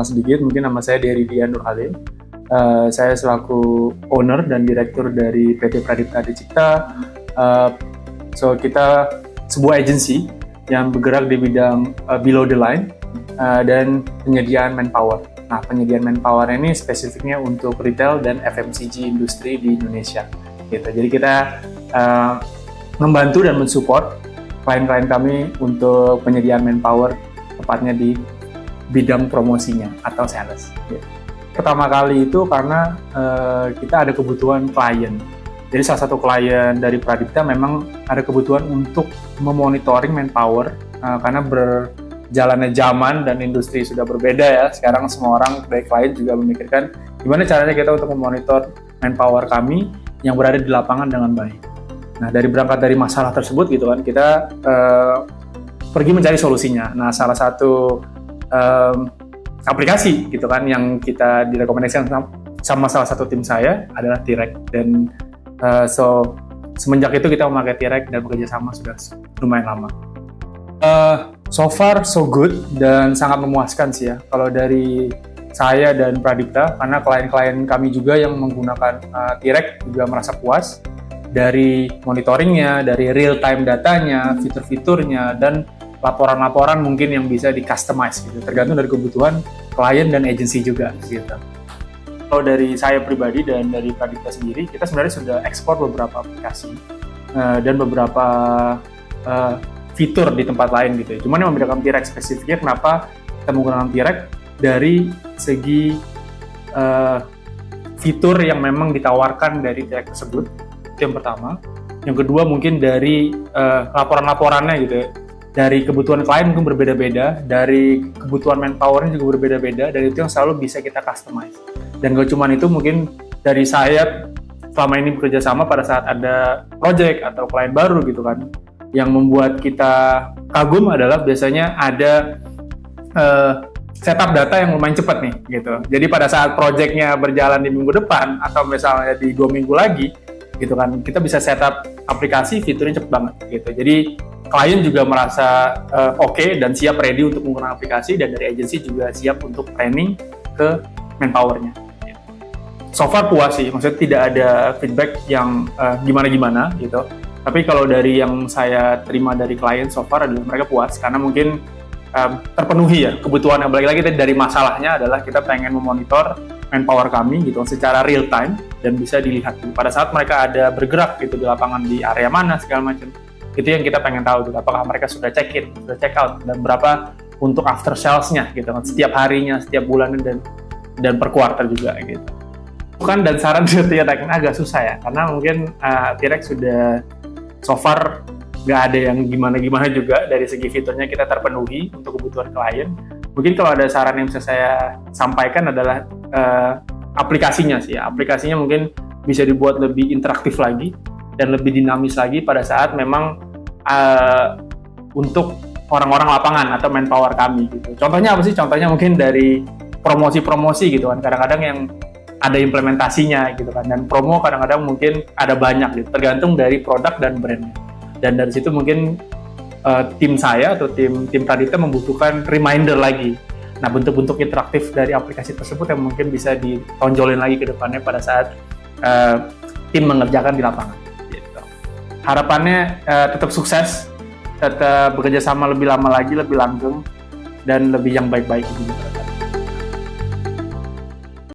kenal sedikit, mungkin nama saya Dery Dian Nurhalim. Saya selaku owner dan direktur dari PT Pradipta Adicipta. Kita sebuah agensi yang bergerak di bidang below the line dan penyediaan manpower. Nah, penyediaan manpower ini spesifiknya untuk retail dan FMCG industri di Indonesia. Gitu. Jadi kita membantu dan mensupport klien-klien kami untuk penyediaan manpower, tepatnya di bidang promosinya atau sales. Gitu. Pertama kali itu karena kita ada kebutuhan klien. Jadi salah satu klien dari Pradipta memang ada kebutuhan untuk memonitoring manpower karena berjalannya zaman dan industri sudah berbeda ya. Sekarang semua orang dari klien juga memikirkan gimana caranya kita untuk memonitor manpower kami yang berada di lapangan dengan baik. Nah, berangkat dari masalah tersebut gitu kan, kita pergi mencari solusinya. Nah, salah satu aplikasi gitu kan yang kita direkomendasikan sama salah satu tim saya adalah T-Rec, dan semenjak itu kita memakai T-Rec dan bekerja sama sudah lumayan lama. So far so good dan sangat memuaskan sih ya kalau dari saya dan Pradipta, karena klien-klien kami juga yang menggunakan T-Rec juga merasa puas dari monitoringnya, dari real time datanya, fitur-fiturnya, dan laporan-laporan mungkin yang bisa di-customize gitu, tergantung dari kebutuhan klien dan agensi juga gitu. Kalau dari saya pribadi dan dari Pradipta sendiri, kita sebenarnya sudah ekspor beberapa aplikasi dan beberapa fitur di tempat lain gitu. Cuman yang membedakan T-Rec spesifiknya kenapa kita menggunakan T-Rec dari segi fitur yang memang ditawarkan dari T-Rec tersebut, itu yang pertama. Yang kedua mungkin dari laporan-laporannya gitu ya. Dari kebutuhan klien mungkin berbeda-beda, dari kebutuhan manpower-nya juga berbeda-beda, dan itu yang selalu bisa kita customize. Dan gak cuma itu, mungkin dari saya selama ini bekerja sama pada saat ada project atau klien baru gitu kan, yang membuat kita kagum adalah biasanya ada setup data yang lumayan cepat nih gitu. Jadi pada saat project-nya berjalan di minggu depan atau misalnya di 2 minggu lagi gitu kan, kita bisa setup aplikasi, fiturnya cepet banget gitu. Jadi klien juga merasa oke dan siap ready untuk menggunakan aplikasi, dan dari agensi juga siap untuk training ke manpower-nya. Gitu. So far puas sih, maksudnya tidak ada feedback yang gimana-gimana gitu. Tapi kalau dari yang saya terima dari klien so far adalah mereka puas karena mungkin terpenuhi ya kebutuhan. Yang lagi dari masalahnya adalah kita pengen memonitor manpower kami gitu secara real time dan bisa dilihat pada saat mereka ada bergerak gitu di lapangan, di area mana segala macam. Itu yang kita pengen tahu gitu, apakah mereka sudah check in, sudah check out, dan berapa untuk after sales-nya gitu kan, setiap harinya, setiap bulannya, dan per quarter juga gitu. Bukan, dan saran T-Rec agak susah ya, karena mungkin T-Rec sudah so far nggak ada yang gimana-gimana juga, dari segi fiturnya kita terpenuhi untuk kebutuhan klien. Mungkin kalau ada saran yang bisa saya sampaikan adalah aplikasinya sih ya. Aplikasinya mungkin bisa dibuat lebih interaktif lagi dan lebih dinamis lagi pada saat memang untuk orang-orang lapangan atau manpower kami gitu. Contohnya apa sih? Contohnya mungkin dari promosi-promosi gitu kan. Kadang-kadang yang ada implementasinya gitu kan, dan promo kadang-kadang mungkin ada banyak gitu, tergantung dari produk dan brandnya. Dan dari situ mungkin tim saya atau tim Pradipta membutuhkan reminder lagi. Nah, bentuk-bentuk interaktif dari aplikasi tersebut yang mungkin bisa ditonjolin lagi ke depannya pada saat tim mengerjakan di lapangan. Gitu. Harapannya tetap sukses, tetap bekerja sama lebih lama lagi, lebih langgeng, dan lebih yang baik-baik gitu.